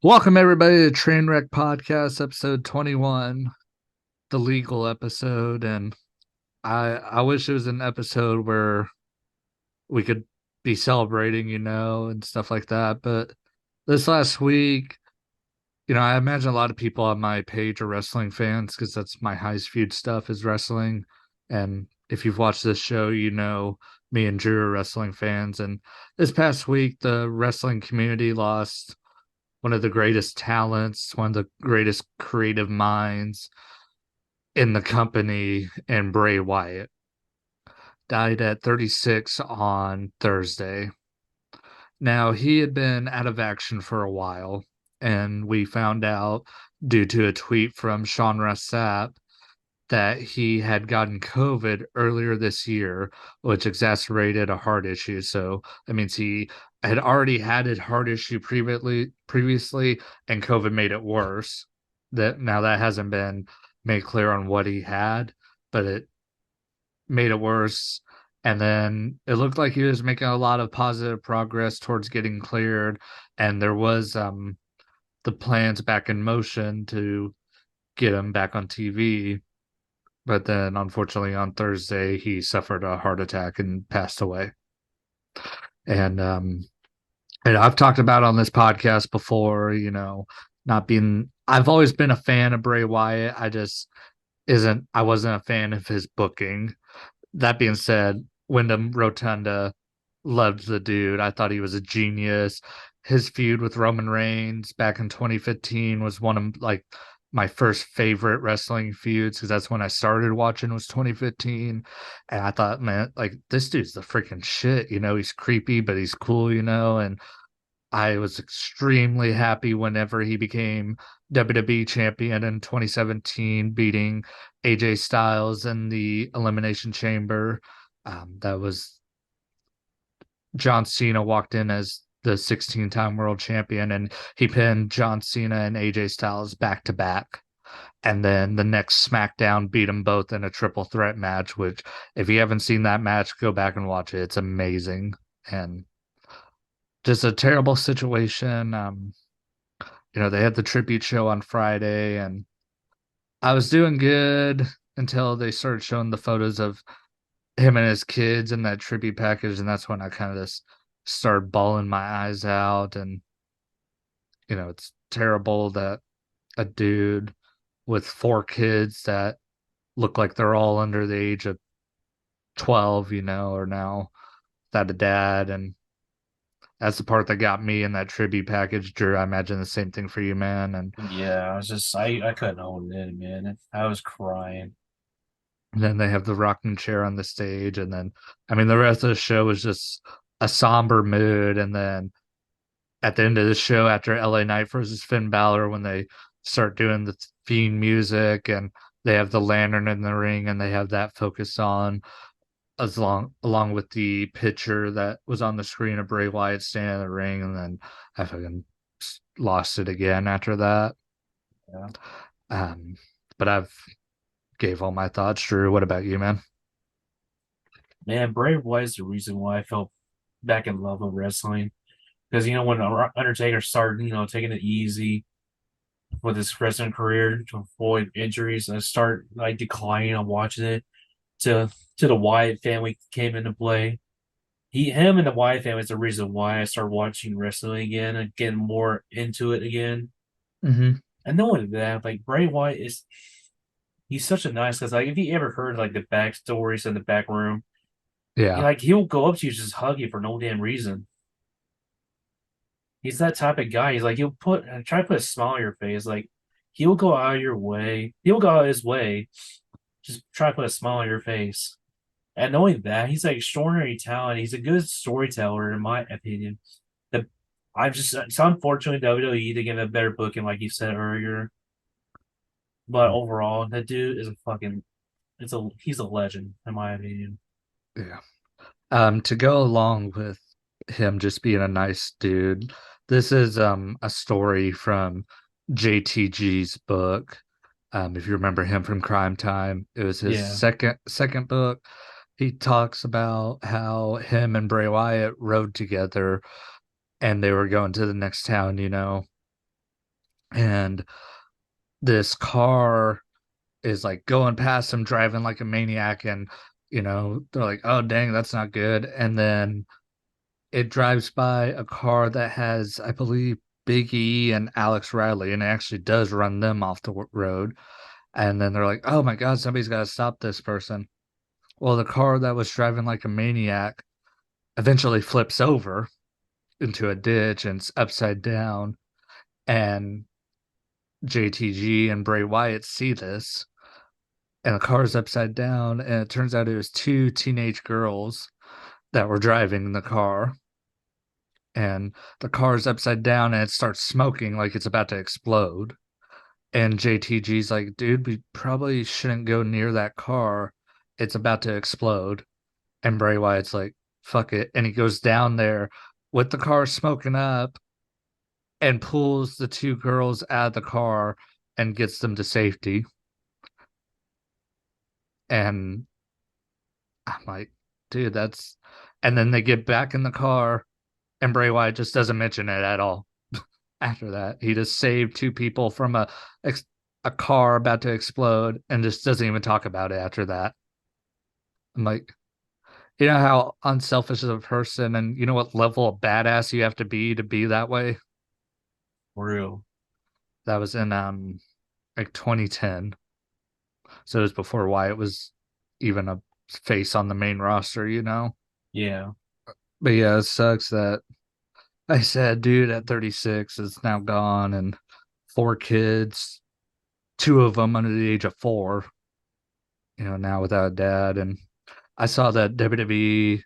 Welcome everybody to Trainwreck Podcast, episode 21, the legal episode. And I wish it was an episode where we could be celebrating, and stuff like that. But this last week, I imagine a lot of people on my page are wrestling fans because that's my highest viewed stuff is wrestling. And if you've watched this show, me and Drew are wrestling fans. And this past week, the wrestling community lost one of the greatest talents, one of the greatest creative minds in the company, and Bray Wyatt died at 36 on Thursday. Now, he had been out of action for a while, and we found out due to a tweet from Sean Ross Sapp that he had gotten COVID earlier this year, which exacerbated a heart issue. So that means he had already had a heart issue previously, and COVID made it worse. That hasn't been made clear on what he had, but it made it worse. And then it looked like he was making a lot of positive progress towards getting cleared, and there was the plans back in motion to get him back on TV, but then unfortunately on Thursday he suffered a heart attack and passed away. And and I've talked about on this podcast before, not being I've always been a fan of Bray Wyatt. I wasn't a fan of his booking. That being said, Wyndham Rotunda loved the dude. I thought he was a genius. His feud with Roman Reigns back in 2015 was one of my first favorite wrestling feuds because that's when I started watching was 2015. And I thought, man, like this dude's the freaking shit. He's creepy, but he's cool, and I was extremely happy whenever he became WWE champion in 2017, beating AJ Styles in the Elimination Chamber. That was John Cena walked in as the 16-time world champion, and he pinned John Cena and AJ Styles back to back. And then the next SmackDown beat them both in a triple threat match, which, if you haven't seen that match, go back and watch it. It's amazing. And just a terrible situation. They had the tribute show on Friday, and I was doing good until they started showing the photos of him and his kids in that tribute package, and that's when I kind of just started bawling my eyes out. And it's terrible that a dude with four kids that look like they're all under the age of 12, are now without a dad. And that's the part that got me in that tribute package. Drew, I imagine the same thing for you, man. And Yeah, I couldn't hold it in, man. I was crying. then they have the rocking chair on the stage, and then I mean the rest of the show is just a somber mood. And then at the end of the show, after LA Knight versus Finn Balor, when they start doing the theme music and they have the lantern in the ring and they have that focused on along with the picture that was on the screen of Bray Wyatt standing in the ring, and then I fucking lost it again after that. Yeah. Um, but I've gave all my thoughts. Drew, what about you, man? Man, Bray Wyatt's the reason why I felt back in love with wrestling. Because when Undertaker started, taking it easy with his wrestling career to avoid injuries, I start like declining on watching it to the Wyatt family came into play. Him and the Wyatt family is the reason why I started watching wrestling again and getting more into it again. Mm-hmm. And knowing that, like Bray Wyatt he's such a nice guy. Like if you ever heard like the backstories in the back room, Yeah. like he'll go up to you just hug you for no damn reason. He's that type of guy. He's like he'll try to put a smile on your face. Like he'll go out of your way. He'll go out of his way. Just try to put a smile on your face. And knowing that, he's like extraordinary talent. He's a good storyteller, in my opinion. The it's unfortunate WWE to give a better booking, like you said earlier. But overall, that dude is a fucking he's a legend, in my opinion. Yeah. To go along with him just being a nice dude, this is a story from JTG's book. If you remember him from Crime Time, it was his Yeah. second book. He talks about how him and Bray Wyatt rode together and they were going to the next town, and this car is like going past him driving like a maniac, and they're like, oh dang, that's not good. And then it drives by a car that has, I believe, Big E and Alex Riley, and it actually does run them off the road. And then they're like, oh my god, somebody's got to stop this person. Well, the car that was driving like a maniac eventually flips over into a ditch and it's upside down. And JTG and Bray Wyatt see this, and the car is upside down. And it turns out it was two teenage girls that were driving the car. And the car is upside down and it starts smoking like it's about to explode. And JTG's like, dude, we probably shouldn't go near that car. It's about to explode. And Bray Wyatt's like, fuck it. And he goes down there with the car smoking up and pulls the two girls out of the car and gets them to safety. And I'm like, dude, that's. And then they get back in the car, and Bray Wyatt just doesn't mention it at all. After that, he just saved two people from a car about to explode, and just doesn't even talk about it after that. I'm like, you know how unselfish of a person, and you know what level of badass you have to be that way. For real. That was in like 2010, so it was before Wyatt was even a face on the main roster. Yeah. But yeah, it sucks that I said, dude, at 36 is now gone, and four kids, two of them under the age of four, now without a dad. And I saw that WWE,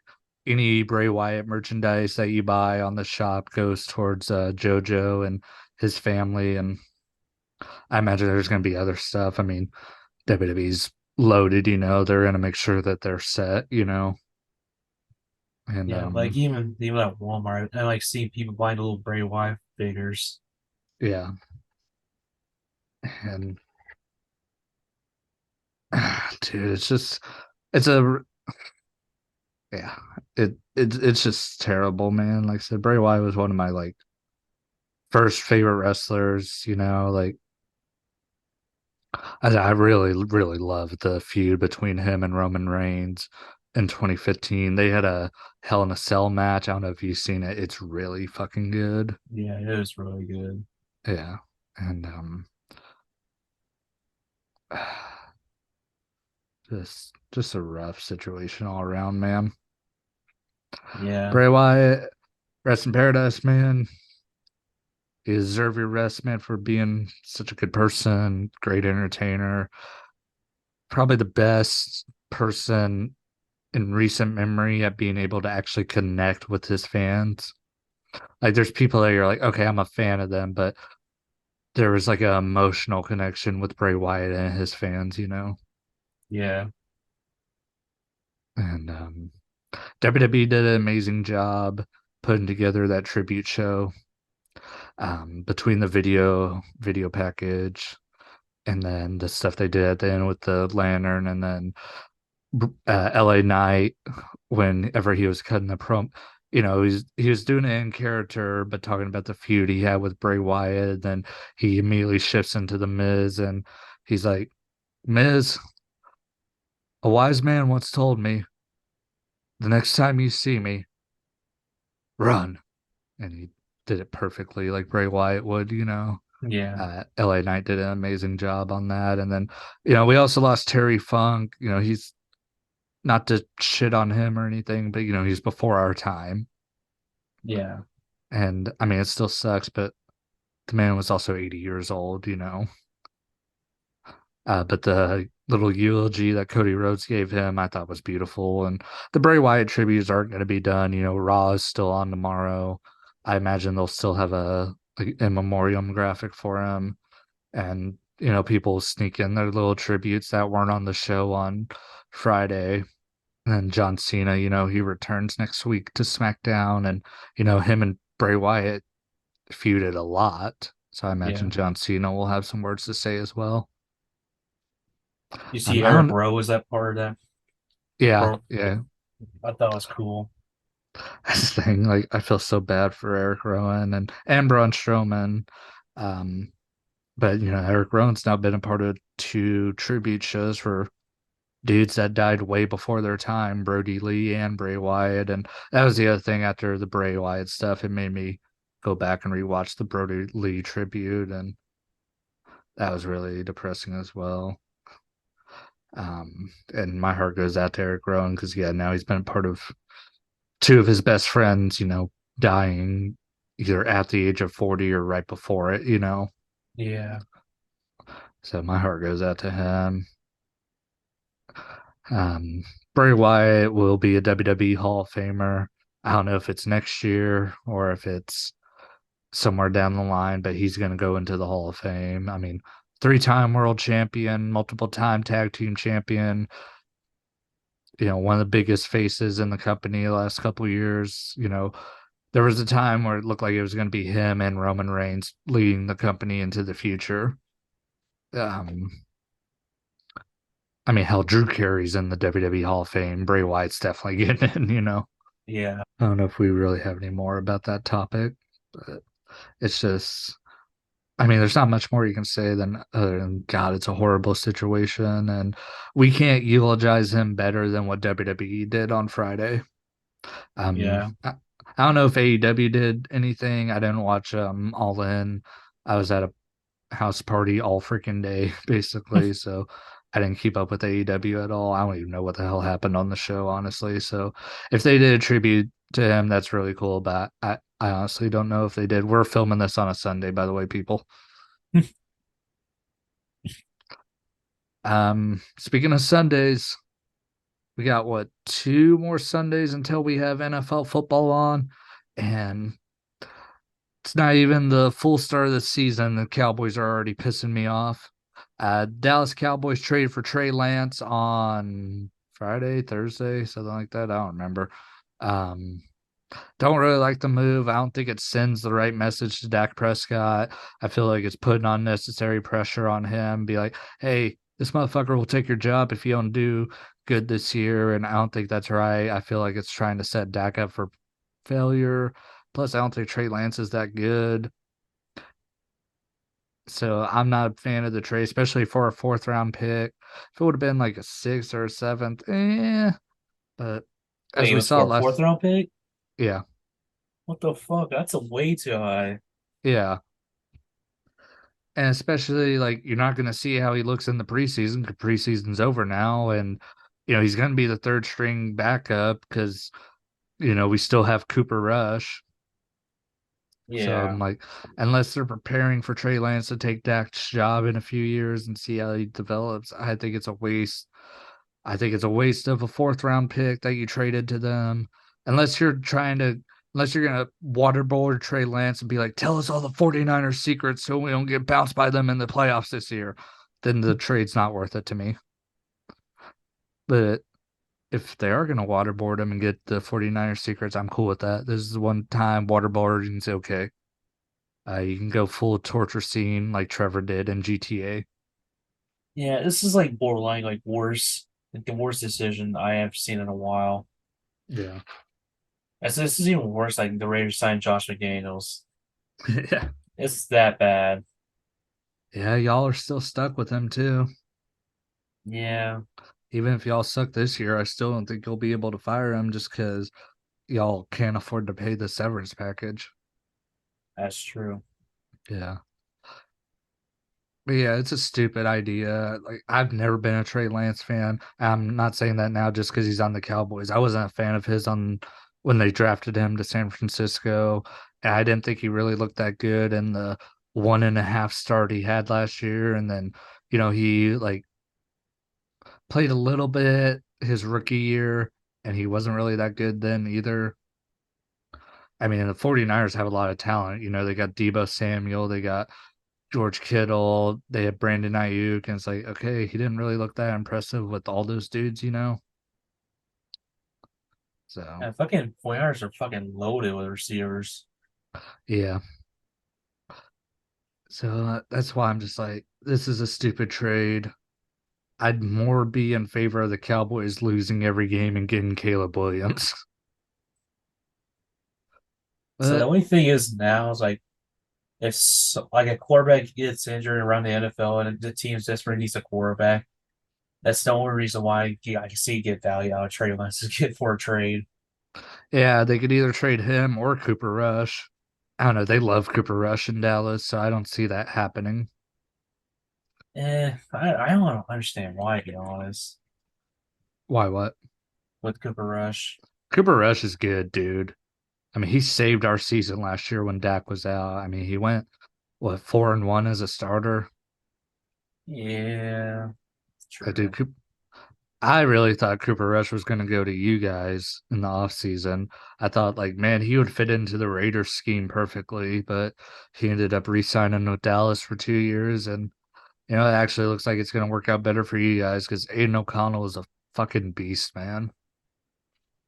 any Bray Wyatt merchandise that you buy on the shop goes towards JoJo and his family. And I imagine there's going to be other stuff. I mean, WWE's loaded, they're going to make sure that they're set. And Yeah. Like even at Walmart, I like seeing people buying little Bray Wyatt figures. yeah. And dude, it's a yeah, it's just terrible, man. Like I said, Bray Wyatt was one of my like first favorite wrestlers. Like I really really loved the feud between him and Roman Reigns in 2015. They had a Hell in a Cell match. I don't know if you've seen it. It's really fucking good. Yeah, it was really good. Yeah, and just a rough situation all around, man. Yeah. Bray Wyatt, rest in paradise, man. You deserve your rest, man, for being such a good person, great entertainer, probably the best person in recent memory at being able to actually connect with his fans. Like, there's people that you're like, okay, I'm a fan of them, but there was like an emotional connection with Bray Wyatt and his fans. Yeah. And WWE did an amazing job putting together that tribute show. Between the video package and then the stuff they did at the end with the lantern, and then LA Knight, whenever he was cutting the he was doing it in character, but talking about the feud he had with Bray Wyatt. Then he immediately shifts into the Miz, and he's like, Miz, a wise man once told me, the next time you see me, run. And he did it perfectly, like Bray Wyatt would. Yeah. LA Knight did an amazing job on that. And then, we also lost Terry Funk. He's not to shit on him or anything, but he's before our time. Yeah. And I mean, it still sucks, but the man was also 80 years old. But the little eulogy that Cody Rhodes gave him, I thought was beautiful. And the Bray Wyatt tributes aren't going to be done. Raw is still on tomorrow. I imagine they'll still have a in memoriam graphic for him. And, people sneak in their little tributes that weren't on the show on Friday. And then John Cena, he returns next week to SmackDown, and him and Bray Wyatt feuded a lot. So I Yeah. imagine John Cena will have some words to say as well. You see I Eric don't. Rowe was that part of that? Yeah, Or yeah. I thought it was cool. That's the thing. Like, I feel so bad for Eric Rowan and Braun Strowman. Um, But Eric Rowan's now been a part of two tribute shows for dudes that died way before their time, Brody Lee and Bray Wyatt. And that was the other thing after the Bray Wyatt stuff. It made me go back and rewatch the Brody Lee tribute, and that was really depressing as well. And my heart goes out to Eric Rowan because yeah, now he's been a part of two of his best friends, dying either at the age of 40 or right before it. Yeah, So my heart goes out to him. Um, Bray Wyatt will be a WWE Hall of Famer. I don't know if it's next year or if it's somewhere down the line, but he's going to go into the Hall of Fame. I mean, three-time world champion, multiple time tag team champion, one of the biggest faces in the company the last couple of years. There was a time where it looked like it was going to be him and Roman Reigns leading the company into the future. Um, I mean, hell, Drew Carey's in the WWE Hall of Fame. Bray Wyatt's definitely getting in. yeah, I don't know if we really have any more about that topic, but it's just, I mean, there's not much more you can say than other than God, it's a horrible situation, and we can't eulogize him better than what WWE did on Friday. yeah. I don't know if AEW did anything. I didn't watch All In. I was at a house party all freaking day, basically. So I didn't keep up with AEW at all. I don't even know what the hell happened on the show, honestly. So if they did a tribute to him, that's really cool. But I honestly don't know if they did. We're filming this on a Sunday, by the way, people. Speaking of Sundays, we got what, two more Sundays until we have NFL football on, and it's not even the full start of the season. The Cowboys are already pissing me off. Dallas Cowboys traded for Trey Lance on Friday, Thursday, something like that. I don't remember. Um, don't really like the move. I don't think it sends the right message to Dak Prescott. I feel like it's putting unnecessary pressure on him. Be like, hey, this motherfucker will take your job if you don't do good this year. And I don't think that's right. I feel like it's trying to set Dak up for failure. Plus, I don't think Trey Lance is that good. So I'm not a fan of the trade, especially for a fourth round pick. If it would have been like a sixth or a seventh, But Wait, as it we was saw for a fourth last, round pick? yeah, What the fuck? That's a way too high. yeah. And especially like you're not going to see how he looks in the preseason because preseason's over now. And, he's going to be the third string backup because, we still have Cooper Rush. So I'm Yeah. like, unless they're preparing for Trey Lance to take Dak's job in a few years and see how he develops, I think it's a waste. I think it's a waste of a fourth round pick that you traded to them. Unless you're trying to, unless you're going to waterboard Trey Lance and be like, tell us all the 49ers secrets so we don't get bounced by them in the playoffs this year, then the trade's not worth it to me. But if they are going to waterboard him and get the 49ers secrets, I'm cool with that. This is one time waterboarding's okay. You can go full torture scene like Trevor did in GTA. Yeah, this is like borderline like worse, like the worst decision I have seen in a while. Yeah. This is even worse, like the Raiders signed Josh McDaniels. Yeah. It's that bad. Yeah, y'all are still stuck with him too. Yeah, Even if y'all suck this year, I still don't think you'll be able to fire him just because y'all can't afford to pay the severance package. that's true. Yeah. But yeah, it's a stupid idea. Like I've never been a Trey Lance fan. I'm not saying that now just because he's on the Cowboys. I wasn't a fan of his on when they drafted him to San Francisco. And I didn't think he really looked that good in the 1.5 start he had last year. And then, he like played a little bit his rookie year and he wasn't really that good then either. I mean, the 49ers have a lot of talent. They got Debo Samuel, they got George Kittle, they have Brandon Ayuk, and it's like, okay, he didn't really look that impressive with all those dudes. So, And fucking 49ers are fucking loaded with receivers. yeah. So that's why I'm just like, this is a stupid trade. I'd more be in favor of the Cowboys losing every game and getting Caleb Williams. So the But only thing is now is like if like a quarterback gets injured around the NFL and the team's desperate needs a quarterback, that's the only reason why I can see get value out of Trey Lance to get for a trade. Yeah, they could either trade him or Cooper Rush. I don't know. They love Cooper Rush in Dallas, so I don't see that happening. I don't understand why, to be honest, Why, what? with Cooper Rush. Cooper Rush is good, dude. I mean, he saved our season last year when Dak was out. I mean, he went, what, 4-1 as a starter? Yeah, Dude, true. I really thought Cooper Rush was going to go to you guys in the offseason. I thought, like, man, he would fit into the Raiders scheme perfectly, but he ended up re signing with Dallas for 2 years. And, it actually looks like it's going to work out better for you guys because Aiden O'Connell is a fucking beast, man.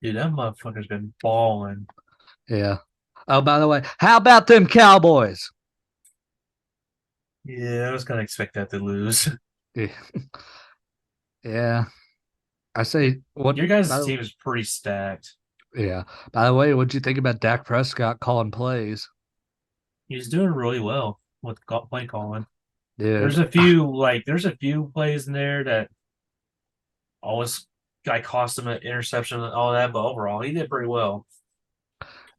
Dude, that motherfucker's been balling. Yeah. Oh, by the way, how about them Cowboys? Yeah, I was gonna expect that to lose. Yeah. Yeah. I say, what, Your guys' team is pretty stacked. yeah. By the way, what'd you think about Dak Prescott calling plays? He's doing really well with play calling. Dude, There's a few plays in there that always I cost him an interception and all that, but overall he did pretty well.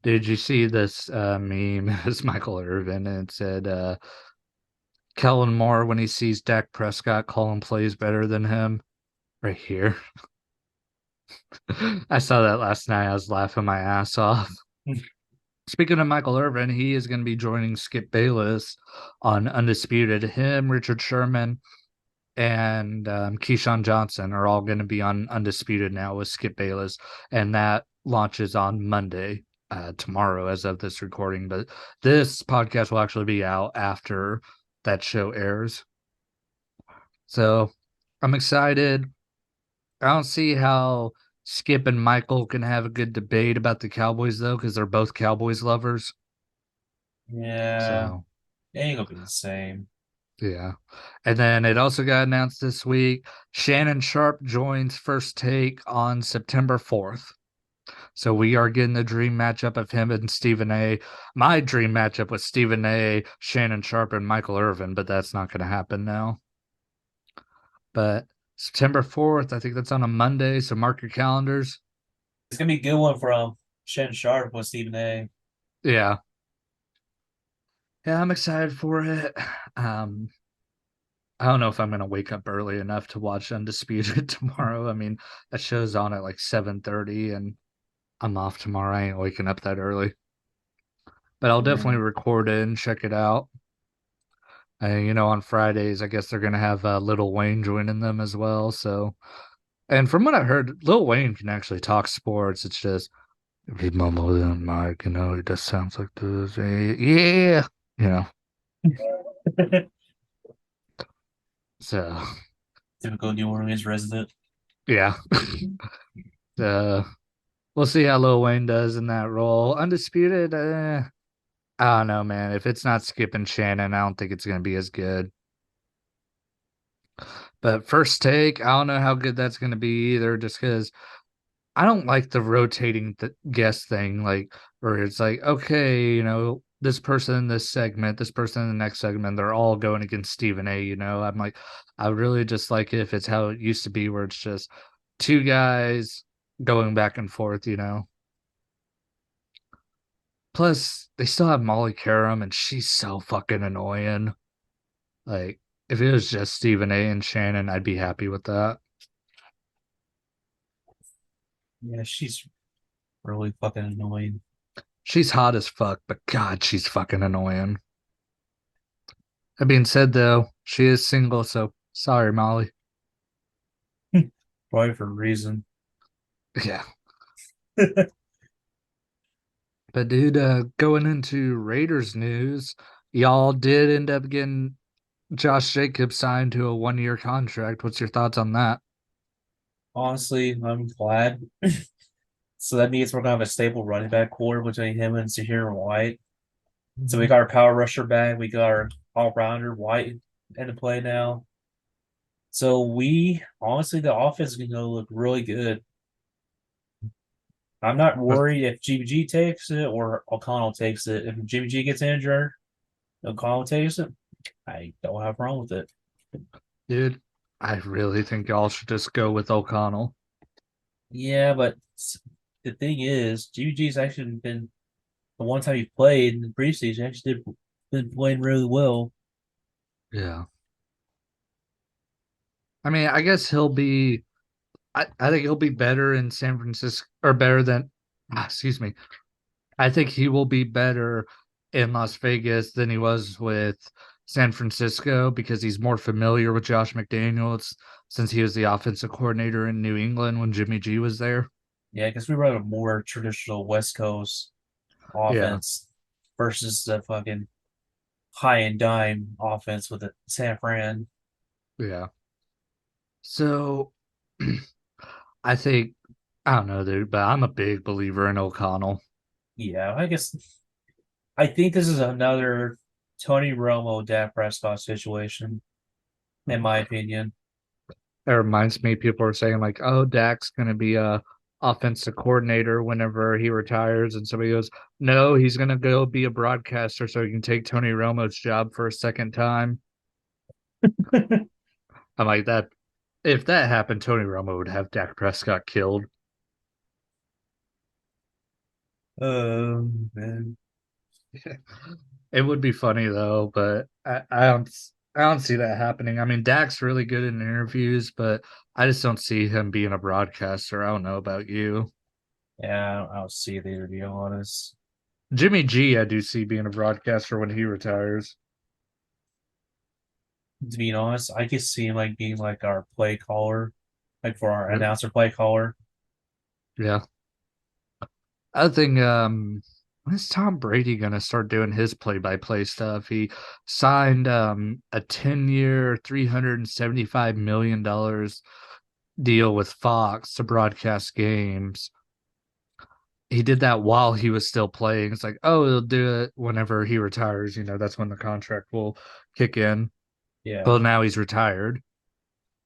did you see this meme? It's Michael Irvin, and it said, Kellen Moore when he sees Dak Prescott calling plays better than him right here. I saw that last night. I was laughing my ass off. Speaking of Michael Irvin, he is going to be joining Skip Bayless on Undisputed. Him, Richard Sherman, and Keyshawn Johnson are all going to be on Undisputed now with Skip Bayless, and that launches on Monday, tomorrow, as of this recording. But this podcast will actually be out after that show airs. So I'm excited. I don't see how Skip and Michael can have a good debate about the Cowboys though, because they're both Cowboys lovers. Yeah, So it ain't gonna be the same. yeah. And then it also got announced this week. Shannon Sharp joins First Take on September 4th. So we are getting the dream matchup of him and Stephen A. My dream matchup with Stephen A, Shannon Sharp, and Michael Irvin, but that's not going to happen now. But September 4th, I think that's on a Monday. So mark your calendars. It's gonna be a good one from Shen Sharp with Stephen A. Yeah. Yeah, I'm excited for it. Um, I don't know if I'm gonna wake up early enough to watch Undisputed tomorrow. I mean, that show's on at like 7:30 and I'm off tomorrow. I ain't waking up that early. But I'll definitely Yeah. record it and check it out. On Fridays, I guess they're gonna have Lil Wayne joining them as well. So, and from what I heard, Lil Wayne can actually talk sports. It's just he mumbles in Mike, he just sounds like this. Yeah, you know. So Typical New Orleans resident. yeah. uh we'll see how Lil Wayne does in that role. Undisputed, I don't know, man. If it's not Skip and Shannon, I don't think it's gonna be as good. But First Take, I don't know how good that's gonna be either, just because I don't like the rotating guest thing, like where it's like, okay, this person in this segment, this person in the next segment, they're all going against Stephen A. I'm like, I really just like it if it's how it used to be, where it's just two guys going back and forth. Plus, they still have Molly Karam, and she's so fucking annoying. Like, if it was just Stephen A. and Shannon, I'd be happy with that. Yeah, she's really fucking annoying. She's hot as fuck, but God, she's fucking annoying. That being said, though, she is single, so sorry, Molly. Probably for a reason. Yeah. But, dude, going into Raiders news, y'all did end up getting Josh Jacobs signed to a 1 year contract. What's your thoughts on that? Honestly, I'm glad. So that means we're gonna have a stable running back core between him and Zahir White. So we got our power rusher back. We got our all rounder White into play now. So we honestly, the offense is gonna look really good. I'm not worried if GBG takes it or O'Connell takes it. If GBG gets injured, No commentators, I don't have a problem with it. Dude, I really think y'all should just go with O'Connell. Yeah, but the thing is, GG's actually been the one time he played in the preseason, actually been playing really well. Yeah. I mean, I guess he'll be I think he'll be better in San Francisco or better than excuse me. I think he will be better in Las Vegas than he was with San Francisco because he's more familiar with Josh McDaniels since he was the offensive coordinator in New England when Jimmy G was there. Yeah, because we run a more traditional West Coast Yeah, offense versus the fucking high and dime offense with the San Fran. yeah. So I think I don't know, dude, but I'm a big believer in O'Connell. Yeah, I guess I think this is another Tony Romo, Dak Prescott situation, in my opinion. It reminds me, people are saying like, "Oh, Dak's going to be a offensive coordinator whenever he retires," and somebody goes, "No, he's going to go be a broadcaster so he can take Tony Romo's job for a second time." I'm like that. If that happened, Tony Romo would have Dak Prescott killed. Man. It would be funny though, but I don't see that happening. I mean, Dak's really good in interviews, but I just don't see him being a broadcaster. I don't know about you. Yeah, I don't see it either, to be honest. Jimmy G, I do see being a broadcaster when he retires. To be honest, I could see him like being like our play caller, like for our Yep. announcer play caller. Yeah. I think when is Tom Brady gonna start doing his play-by-play stuff? He signed a 10-year, $375 million deal with Fox to broadcast games. He did that while he was still playing. It's like, oh, he'll do it whenever he retires. That's when the contract will kick in. Yeah. Well, now he's retired.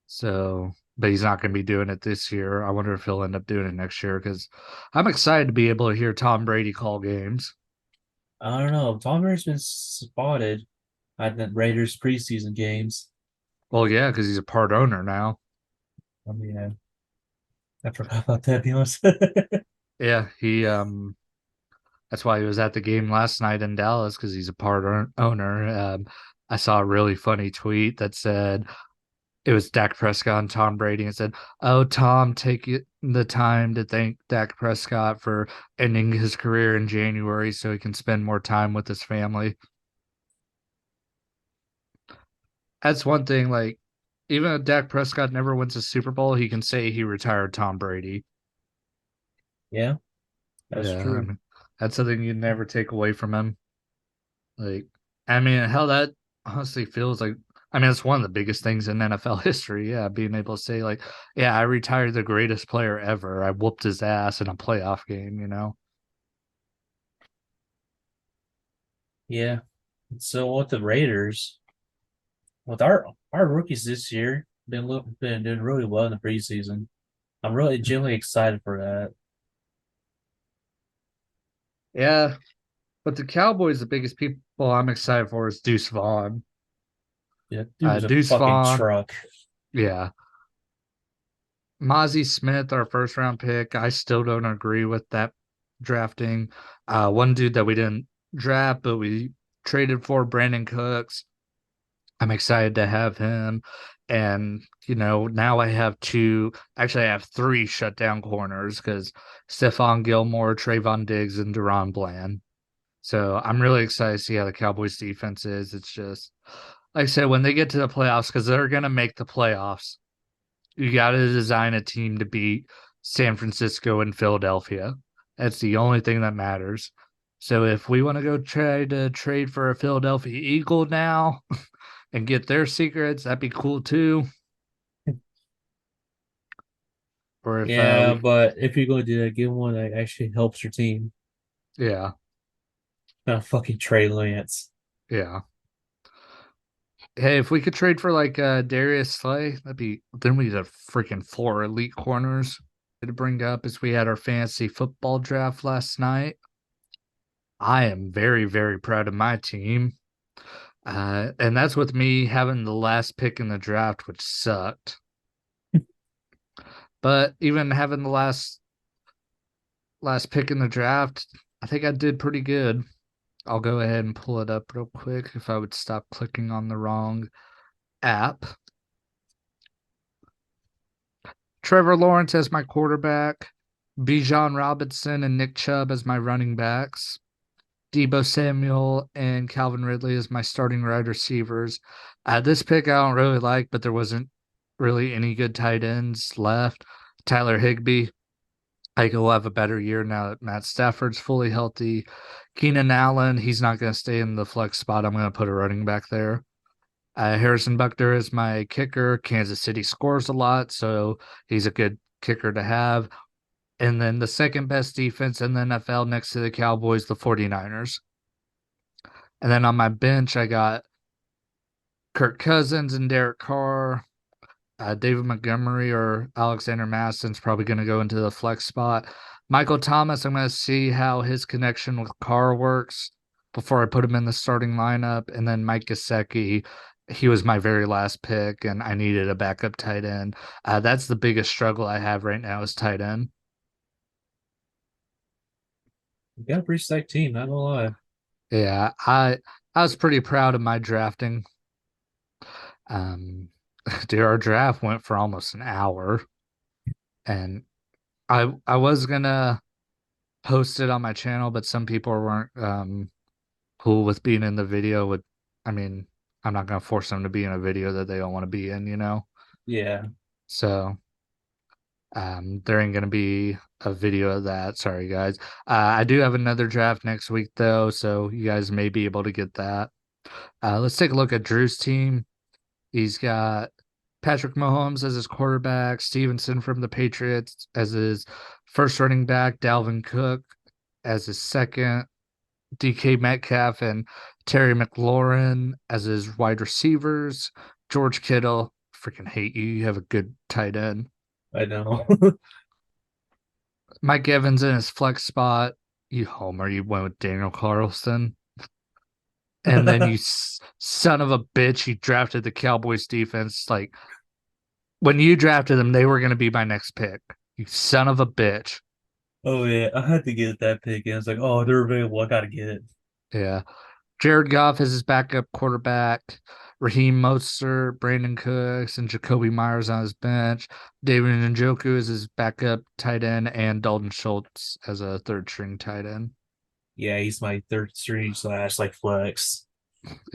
So, but he's not going to be doing it this year. I wonder if he'll end up doing it next year because I'm excited to be able to hear Tom Brady call games. I don't know. Tom Brady's been spotted at the Raiders preseason games. Well, yeah, because he's a part owner now. I mean, I forgot about that, to be honest. Yeah, that's why he was at the game last night in Dallas because he's a owner. I saw a really funny tweet that said it was Dak Prescott and Tom Brady and said, "Oh, Tom, the time to thank Dak Prescott for ending his career in January so he can spend more time with his family." That's one thing. Like, even if Dak Prescott never wins a Super Bowl, he can say he retired Tom Brady. Yeah, that's Yeah, I true. mean, that's something you never take away from him. Like, I mean, how that honestly feels like. I mean, it's one of the biggest things in NFL history. Yeah, being able to say like, "Yeah, I retired the greatest player ever. I whooped his ass in a playoff game." Yeah. So with the Raiders, with our rookies this year, been doing really well in the preseason. I'm really genuinely excited for that. Yeah, but the Cowboys, the biggest people I'm excited for is Deuce Vaughn. Yeah, dude was a Deuce fucking Vaughn, truck. yeah. Mozzie Smith, our first round pick. I still don't agree with that drafting. One dude that we didn't draft, but we traded for, Brandon Cooks. I'm excited to have him. And, now I have actually, I have three shutdown corners because Stephon Gilmore, Trayvon Diggs, and Deron Bland. So I'm really excited to see how the Cowboys defense is. It's just, like I said, when they get to the playoffs, because they're going to make the playoffs, you got to design a team to beat San Francisco and Philadelphia. That's the only thing that matters. So if we want to go try to trade for a Philadelphia Eagle now and get their secrets, that'd be cool too. Or if Yeah, we, but if you're going to do that, give one that actually helps your team. yeah, Not fucking Trey Lance. yeah. Hey, if we could trade for like Darius Slay, then we'd have freaking four elite corners to bring up as we had our fantasy football draft last night. I am very, very proud of my team. And that's with me having the last pick in the draft, which sucked. But even having the last pick in the draft, I think I did pretty good. I'll go ahead and pull it up real quick if I would stop clicking on the wrong app. Trevor Lawrence as my quarterback, Bijan Robinson and Nick Chubb as my running backs, Debo Samuel and Calvin Ridley as my starting wide receivers. This pick I don't really like, but there wasn't really any good tight ends left. Tyler Higbee, I think he'll have a better year now that Matt Stafford's fully healthy. Keenan Allen, he's not going to stay in the flex spot. I'm going to put a running back there. Harrison Buckner is my kicker. Kansas City scores a lot, so he's a good kicker to have. And then the second best defense in the NFL next to the Cowboys, the 49ers. And then on my bench, I got Kirk Cousins and Derek Carr. David Montgomery or Alexander Massen's probably going to go into the flex spot. Michael Thomas, I'm going to see how his connection with Carr works before I put him in the starting lineup. And then Mike Gesicki, he was my very last pick, and I needed a backup tight end. That's the biggest struggle I have right now is tight end. You got a pretty stacked team, not gonna lie. Yeah, I was pretty proud of my drafting. Um, Dude, our draft went for almost an hour, and I was gonna post it on my channel, but some people weren't cool with being in the video. With, I mean, I'm not gonna force them to be in a video that they don't want to be in, you know. Yeah. So there ain't gonna be a video of that. Sorry, guys. I do have another draft next week though, so you guys may be able to get that. Let's take a look at Drew's team. He's got Patrick Mahomes as his quarterback, Stevenson from the Patriots as his first running back, Dalvin Cook as his second, DK Metcalf and Terry McLaurin as his wide receivers, George Kittle. Freaking hate you. You have a good tight end. I know. Mike Evans in his flex spot. You homer. You went with Daniel Carlson. And then you son of a bitch, you drafted the Cowboys defense. Like when you drafted them, they were going to be my next pick. You son of a bitch. Oh yeah, I had to get that pick and it's like, oh, they're available. I gotta get it. Yeah. Jared Goff is his backup quarterback. Raheem Mostert, Brandon Cooks, and Jacoby Myers on his bench. David Njoku is his backup tight end, and Dalton Schultz as a third string tight end. Yeah, he's my third string slash like flex.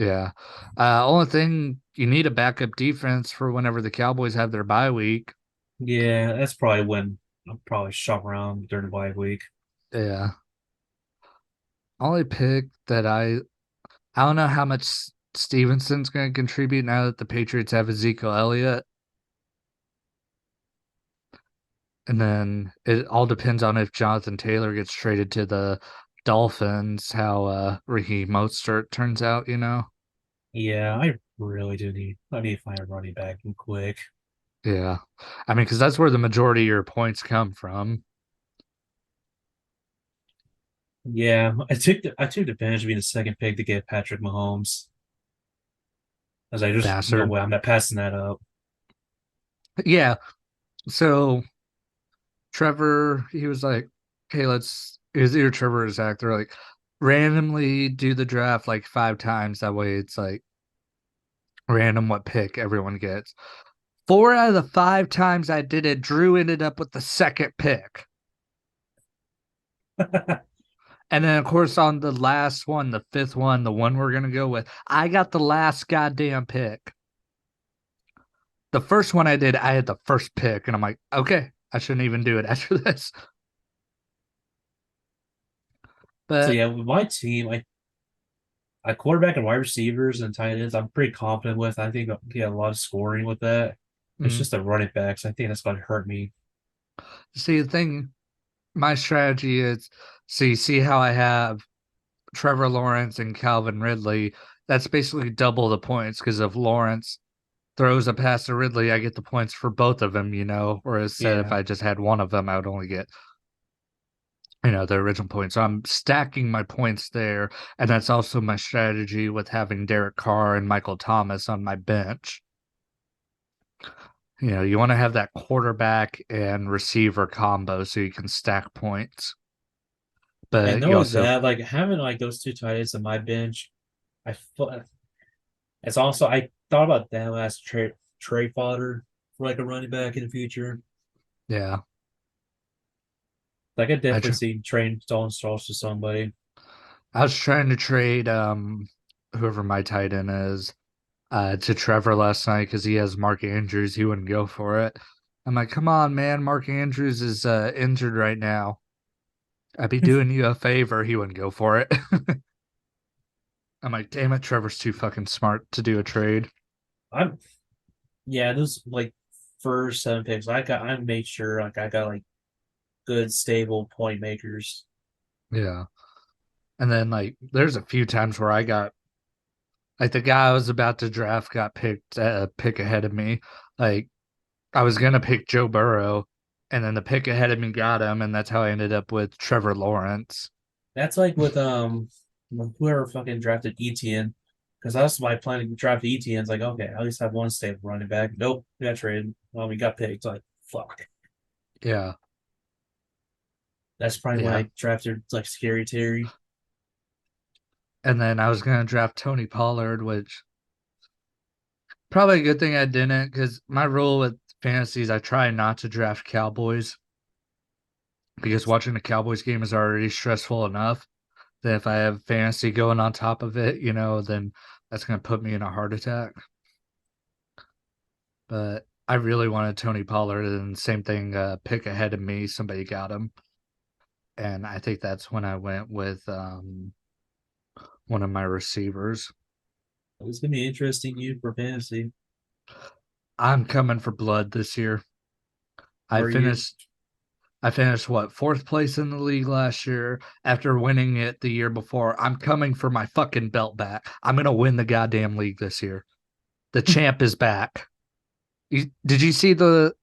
Yeah. Only thing you need a backup defense for whenever the Cowboys have their bye week. Yeah, that's probably when I'll probably shop around during the bye week. Yeah. Only pick that I don't know how much Stevenson's going to contribute now that the Patriots have Ezekiel Elliott. And then it all depends on if Jonathan Taylor gets traded to the Dolphins, how Raheem Mostert turns out, you know? Yeah, I really do need. I need to find a running back and quick. Yeah. I mean, because that's where the majority of your points come from. Yeah, I took advantage of being the second pick to get Patrick Mahomes. I was like, there's no Bastard. way I'm not passing that up. Yeah. So Trevor, he was like, okay, it was either Trevor or Zach. They're like, randomly do the draft like 5 times. That way it's like random what pick everyone gets. 4 out of the 5 times I did it, Drew ended up with the second pick. And then, of course, on the last one, the fifth one, the one we're going to go with, I got the last goddamn pick. The first one I did, I had the first pick, and I'm like, okay, I shouldn't even do it after this. So But yeah, with my team, I quarterback and wide receivers and tight ends, I'm pretty confident with. I think I'll get a lot of scoring with that. It's mm, just the running backs. I think that's going to hurt me. see, the thing, my strategy is so you see how I have Trevor Lawrence and Calvin Ridley. That's basically double the points because if Lawrence throws a pass to Ridley, I get the points for both of them, you know. Whereas said if Yeah. I just had one of them, I would only get. the original point. So I'm stacking my points there. And that's also my strategy with having Derek Carr and Michael Thomas on my bench. You want to have that quarterback and receiver combo so you can stack points. And But not you only also, that, like having like those two tight ends on my bench, I feel it's also I thought about that last trade fodder for like a running back in the future. yeah, Like I I definitely tr- see trading Dalton Strauss to somebody. I was trying to trade whoever my tight end is to Trevor last night because he has Mark Andrews. He wouldn't go for it. I'm like, come on, man. Mark Andrews is injured right now. I'd be doing you a favor. He wouldn't go for it. I'm like, damn it, Trevor's too fucking smart to do a trade. I'm yeah, those like first 7 picks, I made sure like I got like good stable point makers. Yeah. And then like there's a few times where I got like the guy I was about to draft got picked a pick ahead of me. Like I was gonna pick Joe Burrow, and then the pick ahead of me got him, and that's how I ended up with Trevor Lawrence. That's like with whoever fucking drafted ETN. Because that's my plan to draft ETN. It's like, okay, I at least have one stable running back. Nope, we got traded. Well, we got picked. Like, fuck. Yeah, That's probably why yeah. I drafted like Scary Terry. And then I was gonna draft Tony Pollard, which probably a good thing I didn't, because my rule with fantasies, I try not to draft Cowboys because watching the Cowboys game is already stressful enough. That if I have fantasy going on top of it, then that's gonna put me in a heart attack. But I really wanted Tony Pollard, and same thing, pick ahead of me, somebody got him. And I think that's when I went with one of my receivers. It's gonna be interesting you for fantasy. I'm coming for blood this year. I Where you finished I finished what, fourth place in the league last year after winning it the year before. I'm coming for my fucking belt back. I'm gonna win the goddamn league this year. The champ is back. Did you see the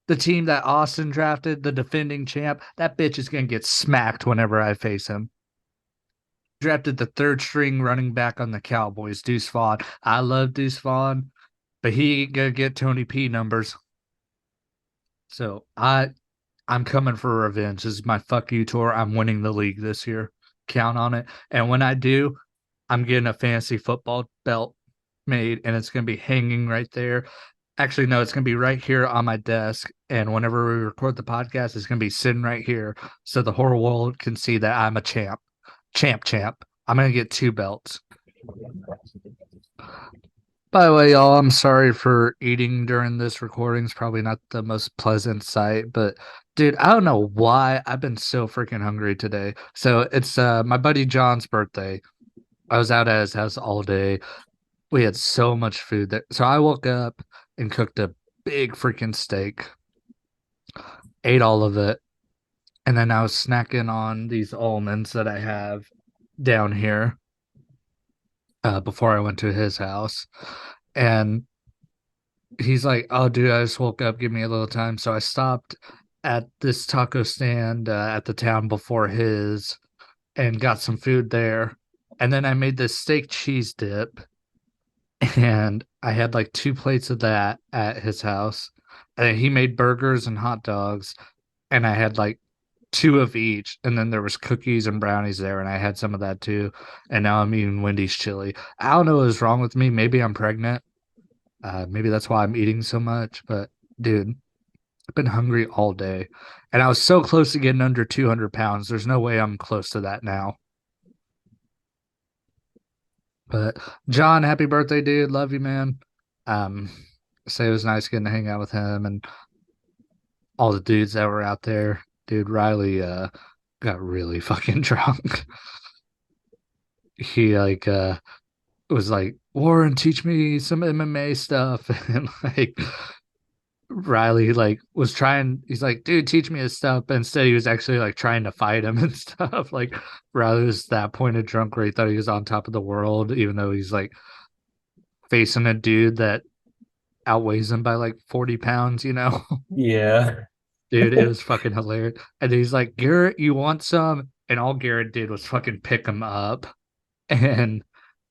team that Austin drafted, the defending champ? That bitch is gonna get smacked whenever I face him. Drafted the third string running back on the Cowboys, Deuce Vaughn. I love Deuce Vaughn, but he ain't gonna get Tony P numbers. So I'm coming for revenge. This is my fuck you tour. I'm winning the league this year. Count on it. And when I do, I'm getting a fantasy football belt made, and it's gonna be hanging right there. Actually, no, it's gonna be right here on my desk. And whenever we record the podcast, it's gonna be sitting right here, so the whole world can see that I'm a champ, champ. I'm gonna get two belts. By the way, y'all, I'm sorry for eating during this recording. It's probably not the most pleasant sight, but dude, I don't know why I've been so freaking hungry today. So it's my buddy John's birthday. I was out at his house all day. We had so much food there. So I woke up and cooked a big freaking steak, ate all of it, and then I was snacking on these almonds that I have down here before I went to his house. And he's like, "Oh, dude, I just woke up. Give me a little time." So I stopped at this taco stand at the town before his and got some food there. And then I made this steak cheese dip, and I had like two plates of that at his house. And he made burgers and hot dogs, and I had like two of each. And then there was cookies and brownies there, and I had some of that too. And now I'm eating Wendy's chili. I don't know what is wrong with me. Maybe I'm pregnant. Maybe that's why I'm eating so much. But dude, I've been hungry all day, and I was so close to getting under 200 pounds. There's no way I'm close to that now. But John, happy birthday, dude. Love you, man. Um, say it was nice getting to hang out with him and all the dudes that were out there. Dude, Riley got really fucking drunk. He was like, Warren, teach me some MMA stuff. And like Riley like was trying, he's like, dude, teach me his stuff. But instead he was actually like trying to fight him and stuff. Like Riley was that point of drunk where he thought he was on top of the world, even though he's like facing a dude that outweighs him by like 40 pounds. yeah. Dude, it was fucking hilarious. And he's like, Garrett, you want some? And all Garrett did was fucking pick him up. And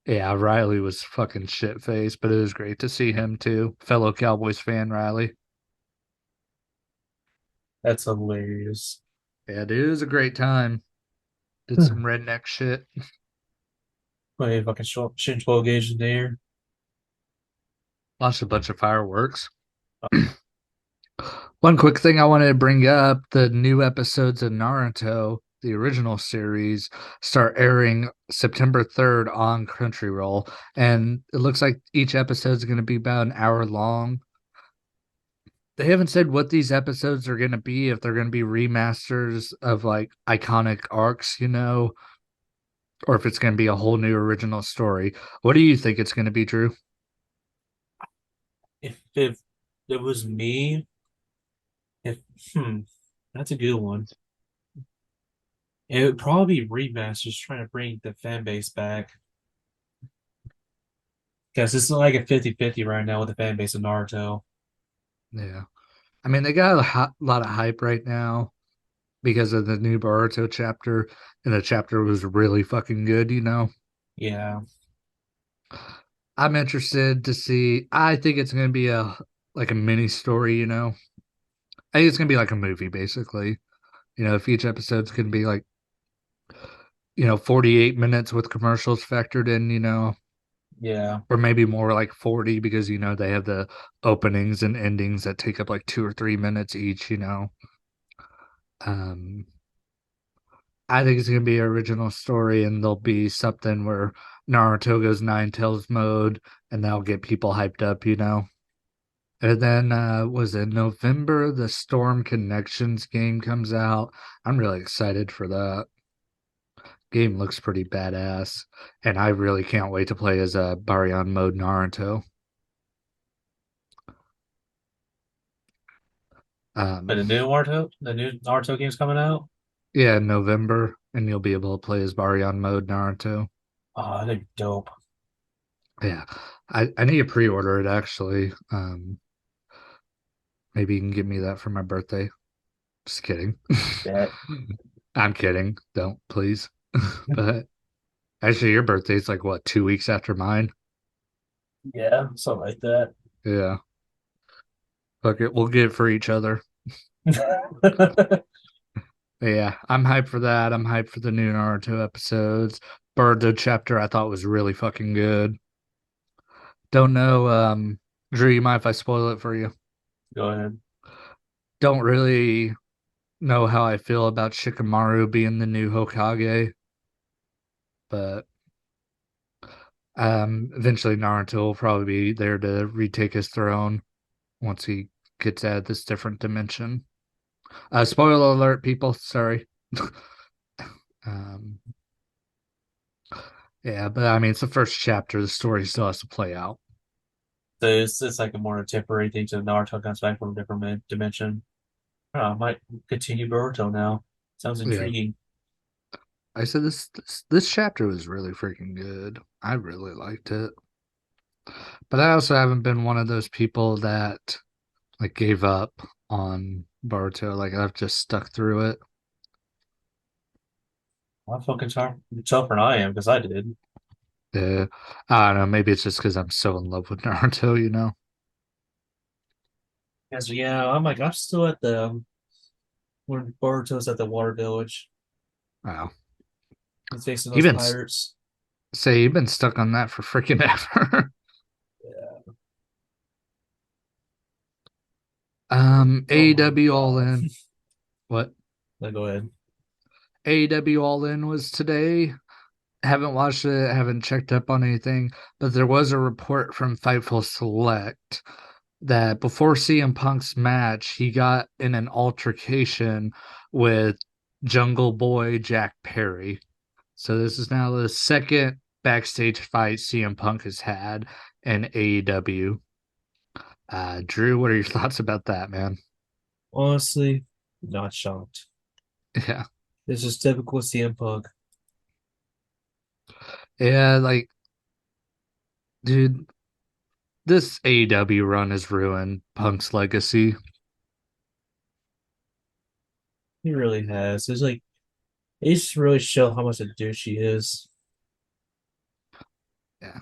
yeah, Riley was fucking shit faced, but it was great to see him too. Fellow Cowboys fan, Riley. That's hilarious. Yeah, dude, it was a great time. Did some redneck shit. Wait, fucking shooting 12 gauge in there. Watched a bunch of fireworks. One quick thing I wanted to bring up, the new episodes of Naruto, the original series, start airing September 3rd on Crunchyroll. And it looks like each episode is going to be about an hour long. They haven't said what these episodes are going to be, if they're going to be remasters of like iconic arcs, or if it's going to be a whole new original story. What do you think it's going to be, Drew? If it was me, if hmm, that's a good one. It would probably be remasters trying to bring the fan base back. Because it's like a 50-50 right now with the fan base of Naruto. Yeah. I mean, they got lot of hype right now because of the new Boruto chapter, and the chapter was really fucking good. Yeah. I'm interested to see. I think it's going to be a mini story. I think it's going to be like a movie, basically. If each episode's going to be like 48 minutes with commercials factored in, Yeah. or maybe more like 40 because they have the openings and endings that take up like 2 or 3 minutes each. Um, I think it's gonna be an original story, and there'll be something where Naruto goes Nine Tails mode, and that'll get people hyped up. And then was it November? The Storm Connections game comes out. I'm really excited for that. Game looks pretty badass, and I really can't wait to play as a Baryon mode Naruto. But Um, The new Naruto game's coming out. yeah, in November, and you'll be able to play as Baryon mode Naruto. Oh, that'd be dope. Yeah, I need to pre-order it actually. Maybe you can give me that for my birthday. Just kidding. That I'm kidding. Don't please. But actually, your birthday's like what, 2 weeks after mine? yeah, something like that. Yeah. Fuck it. We'll get it for each other. But yeah, I'm hyped for that. I'm hyped for the new Naruto episodes. Birdo chapter I thought was really fucking good. Don't know, Drew, you mind if I spoil it for you? Go ahead. Don't really know how I feel about Shikamaru being the new Hokage, but eventually Naruto will probably be there to retake his throne once he gets out of this different dimension. Spoiler alert, people. Sorry. um, yeah, but I mean, it's the first chapter. The story still has to play out. So it's like a more temporary thing. So Naruto comes back from a different dimension. Oh, I might continue Boruto now. Sounds Yeah, intriguing. I said this chapter was really freaking good. I really liked it, but I also haven't been one of those people that like gave up on Boruto. Like I've just stuck through it. I'm fucking tougher than I am because I did. Yeah, I don't know. Maybe it's just because I'm so in love with Naruto. Yeah, so yeah, I'm still at the when Boruto's at the water village. Wow. He's facing You've those been pirates. say you've been stuck on that for freaking ever. Yeah. Oh my AEW All god. In. What? Now go ahead. AEW All In was today. Haven't watched it, haven't checked up on anything, but there was a report from Fightful Select that before CM Punk's match, he got in an altercation with Jungle Boy Jack Perry. So this is now the second backstage fight CM Punk has had in AEW. Drew, what are your thoughts about that, man? Honestly, not shocked. Yeah. This is typical CM Punk. Yeah, like, dude, this AEW run has ruined Punk's legacy. He really has. It's like he just really show how much a douche he is. Yeah.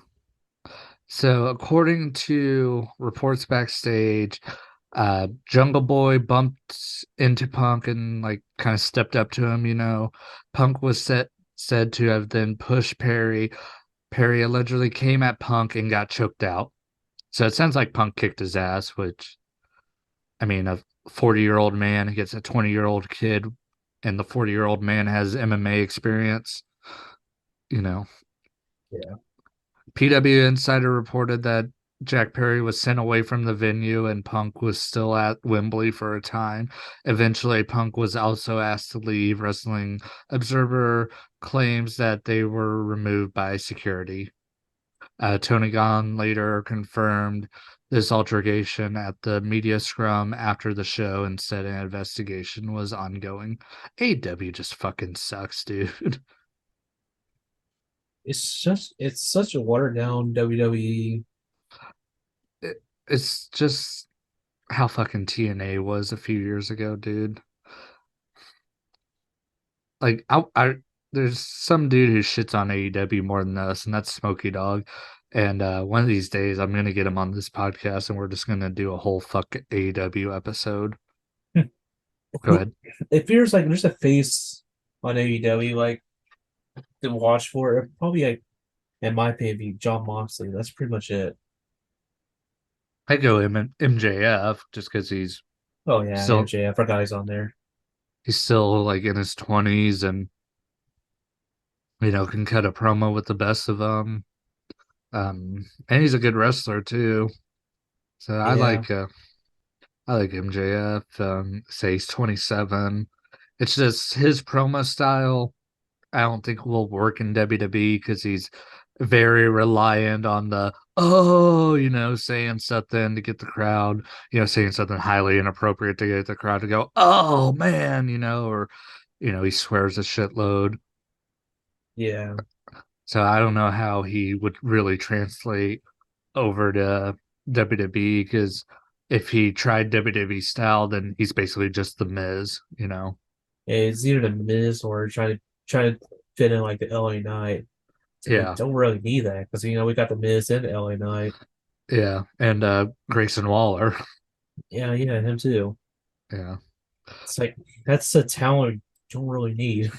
So, according to reports backstage, Jungle Boy bumped into Punk and like kind of stepped up to him. Punk was said to have then pushed Perry. Perry allegedly came at Punk and got choked out. So it sounds like Punk kicked his ass, which I mean, a 40-year-old man gets a 20-year-old kid, and the 40-year-old man has MMA experience. You know, Yeah. PW Insider reported that Jack Perry was sent away from the venue and Punk was still at Wembley for a time. Eventually, Punk was also asked to leave. Wrestling Observer claims that they were removed by security. Tony Khan later confirmed this altercation at the media scrum after the show and said an investigation was ongoing. AEW just fucking sucks, dude. It's such a watered down WWE. It's just how fucking TNA was a few years ago, dude. Like there's some dude who shits on AEW more than us, and that's Smokey Dog. And one of these days, I'm gonna get him on this podcast, and we're just gonna do a whole fuck AEW episode. Go ahead. It feels like there's a face on AEW like to watch for. It probably like in my opinion be John Moxley. That's pretty much it. I go MJF just because Oh yeah, still MJ. I forgot he's on there. he's still like in his 20s and can cut a promo with the best of them. And he's a good wrestler too. So Yeah. I like MJF. Say he's 27. It's just his promo style. I don't think will work in WWE because he's very reliant on the saying something to get the crowd, saying something highly inappropriate to get the crowd to go, oh man, or he swears a shitload. Yeah. So I don't know how he would really translate over to WWE because if he tried WWE style, then he's basically just the Miz. It's either the Miz or try to fit in like the LA Knight. It's like we Yeah, don't really need that because we got the Miz and the LA Knight. yeah, and Grayson Waller. Yeah, yeah, him too. Yeah. It's like that's a talent we don't really need.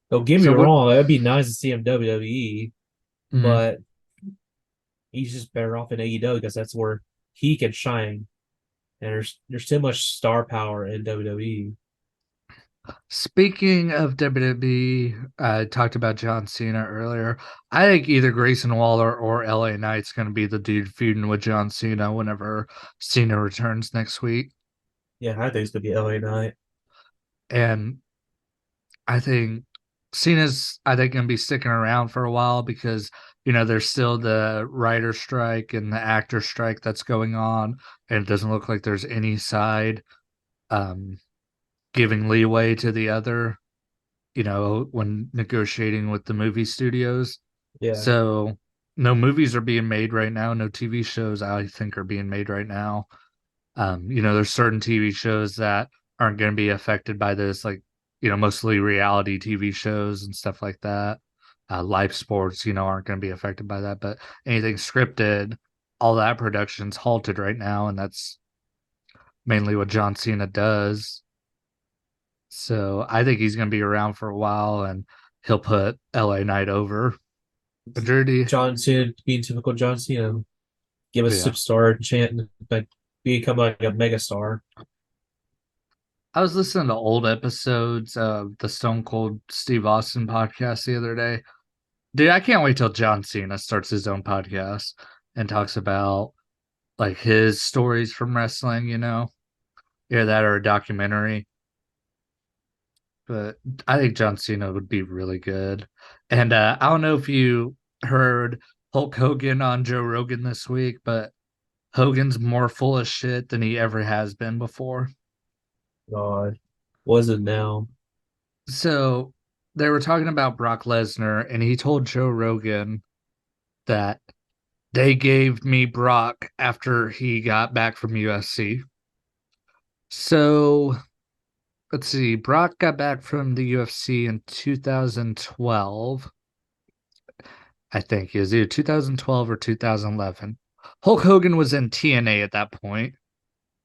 Don't get me So what? wrong, it'd be nice to see him WWE, mm, but he's just better off in AEW because that's where he can shine. And there's too much star power in WWE. Speaking of WWE, I talked about John Cena earlier. I think either Grayson Waller or LA Knight's going to be the dude feuding with John Cena whenever Cena returns next week. Yeah, I think it's gonna be LA Knight. And I think I think, going to be sticking around for a while because, there's still the writer strike and the actor strike that's going on. And it doesn't look like there's any side um, giving leeway to the other, when negotiating with the movie studios. Yeah, So no movies are being made right now. No TV shows I think are being made right now. There's certain TV shows that aren't going to be affected by this, like, mostly reality TV shows and stuff like that. Live sports, aren't going to be affected by that. But anything scripted, all that production's halted right now. And that's mainly what John Cena does. So I think he's going to be around for a while and he'll put LA Knight over. Majority, John Cena being typical John Cena, give a yeah. superstar chant, like become like a megastar. I was listening to old episodes of the Stone Cold Steve Austin podcast the other day. Dude, I can't wait till John Cena starts his own podcast and talks about like his stories from wrestling, Yeah, that or a documentary. But I think John Cena would be really good. And I don't know if you heard Hulk Hogan on Joe Rogan this week, but Hogan's more full of shit than he ever has been before. God, was it now? So they were talking about Brock Lesnar, and he told Joe Rogan that they gave me Brock after he got back from USC. So let's see. Brock got back from the UFC in 2012. I think it was either 2012 or 2011. Hulk Hogan was in TNA at that point.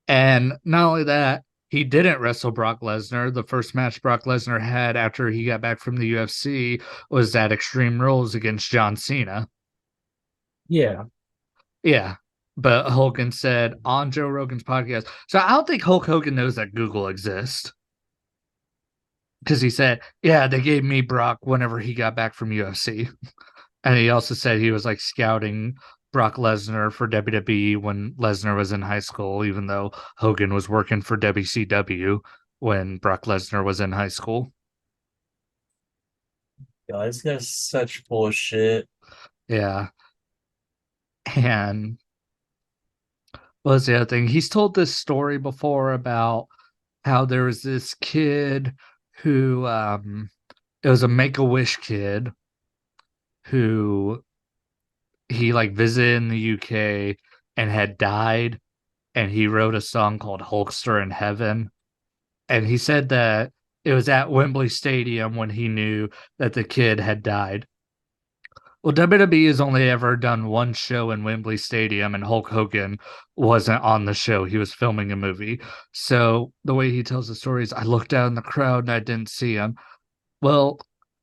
And not only that, he didn't wrestle Brock Lesnar. The first match Brock Lesnar had after he got back from the UFC was at Extreme Rules against John Cena. Yeah, Yeah. But Hogan said on Joe Rogan's podcast. So I don't think Hulk Hogan knows that Google exists. Because he said, yeah, they gave me Brock whenever he got back from UFC. And he also said he was like scouting Brock Lesnar for WWE when Lesnar was in high school, even though Hogan was working for WCW when Brock Lesnar was in high school. God, this guy's such bullshit. Yeah. And what was the other thing? He's told this story before about how there was this kid who it was a make-a-wish kid who he like visited in the UK and had died, and he wrote a song called Hulkster in Heaven. And he said that it was at Wembley Stadium when he knew that the kid had died. Well, WWE has only ever done one show in Wembley Stadium, and Hulk Hogan wasn't on the show. He was filming a movie. So the way he tells the story is I looked out in the crowd and I didn't see him. Well,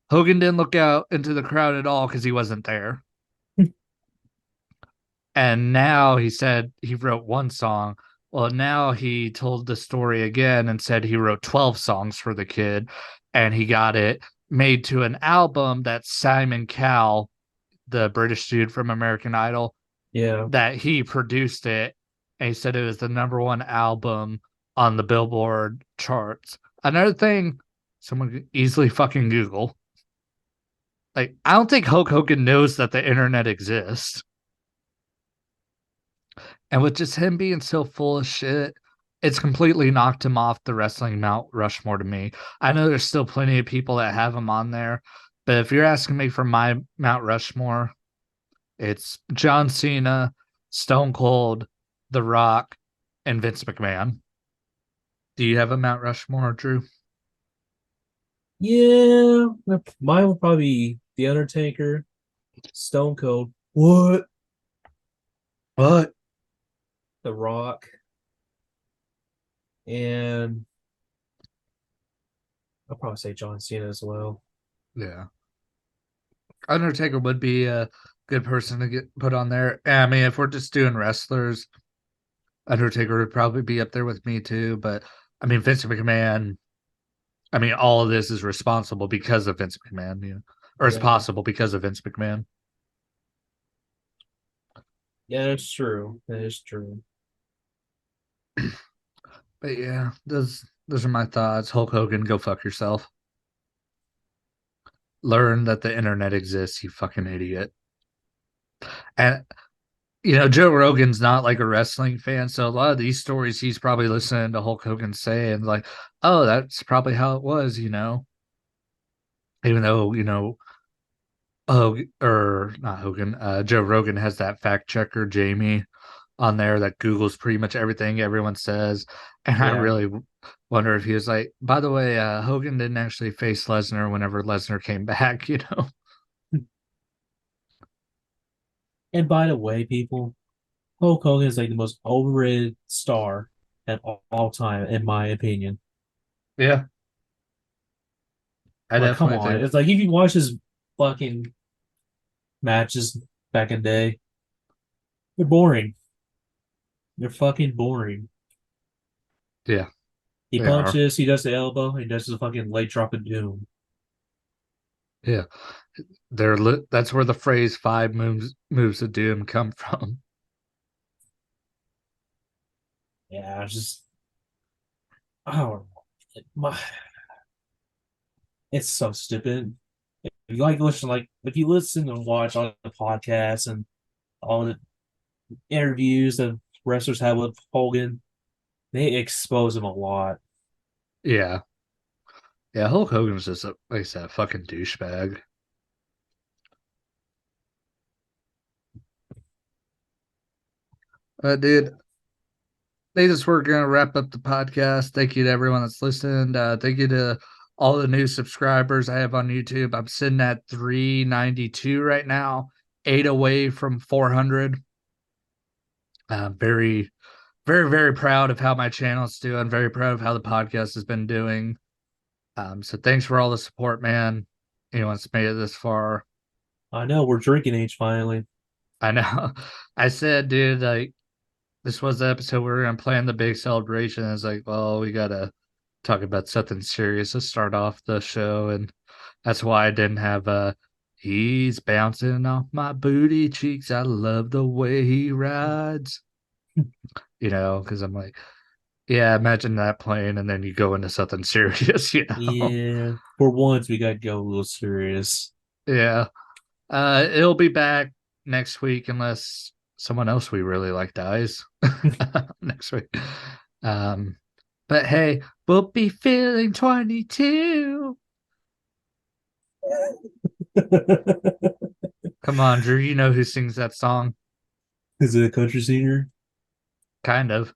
Hogan didn't look out into the crowd at all because he wasn't there. And now he said he wrote one song. Well, now he told the story again and said he wrote 12 songs for the kid, and he got it made to an album that Simon Cowell, the British dude from American Idol, Yeah. that he produced it. And he said it was the number one album on the Billboard charts. Another thing someone could easily fucking Google. Like, I don't think Hulk Hogan knows that the internet exists. And with just him being so full of shit, it's completely knocked him off the wrestling Mount Rushmore to me. I know there's still plenty of people that have him on there, but if you're asking me for my Mount Rushmore, it's John Cena, Stone Cold, The Rock, and Vince McMahon. Do you have a Mount Rushmore, Drew? Yeah, mine would probably be The Undertaker, Stone Cold, what? What? The Rock, and I'll probably say John Cena as well. Yeah. Undertaker would be a good person to get put on there. I mean, if we're just doing wrestlers, Undertaker would probably be up there with me too. But I mean, Vince McMahon, I mean, all of this is responsible because of Vince McMahon, or it's Yeah, possible because of Vince McMahon. yeah, that's true. That is true. But yeah, those are my thoughts. Hulk Hogan, go fuck yourself. Learn that the internet exists, you fucking idiot. And Joe Rogan's not like a wrestling fan, so a lot of these stories he's probably listening to Hulk Hogan say and like, oh, that's probably how it was. Even though, oh, or not Hogan, Joe Rogan has that fact checker, Jamie, on there that Googles pretty much everything everyone says. And I Yeah. really wonder if he was like, by the way, Hogan didn't actually face Lesnar whenever Lesnar came back. And by the way, people, Hulk Hogan is like the most overrated star at all time, in my opinion. Yeah, I Like, come definitely on. think. It's like if you watch his fucking matches back in the day, they're boring. They're fucking boring. Yeah, He they are. punches, he does the elbow, he does the fucking leg drop of doom. Yeah, that's where the phrase five moves of doom come from. Yeah, it's just I don't know. It's so stupid. If you like listen, like if you listen and watch all the podcasts and all the interviews that wrestlers have with Hogan, they expose him a lot. Yeah, yeah. Hulk Hogan's just like I said, a fucking douchebag. Dude, this we're gonna wrap up the podcast. Thank you to everyone that's listened. Thank you to all the new subscribers I have on YouTube. I'm sitting at 392 right now, 8 away from 400. Very, very, very proud of how my channel's doing. Very proud of how the podcast has been doing. So thanks for all the support, man. Anyone's made it this far. I know we're drinking age finally. I know. I said, dude, like this was the episode we were gonna plan the big celebration. It's like, well, we gotta talk about something serious to start off the show, and that's why I didn't have he's bouncing off my booty cheeks. I love the way he rides. Because I'm like, yeah, imagine that playing, and then you go into something serious. Yeah, for once we got to go a little serious. Yeah. It'll be back next week unless someone else we really like dies next week. Um, but hey, we'll be feeling 22. Come on, Drew. You know who sings that song? Is it a country singer? Kind of.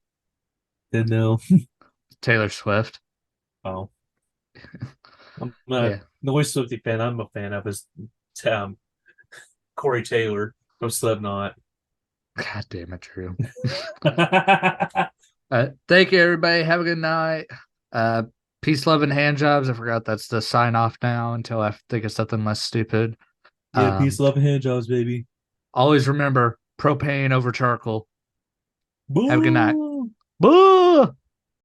Then no. Taylor Swift. Oh, I'm not Yeah. the only Swiftie fan I'm a fan of is um, Corey Taylor from Slipknot. God damn it, Drew. Thank you, everybody. Have a good night. Uh, peace, love, and hand jobs. I forgot that's the sign off now until I think of something less stupid. Yeah, peace, love, and hand jobs, baby. Always remember propane over charcoal. Have a good night. Boo! Boo!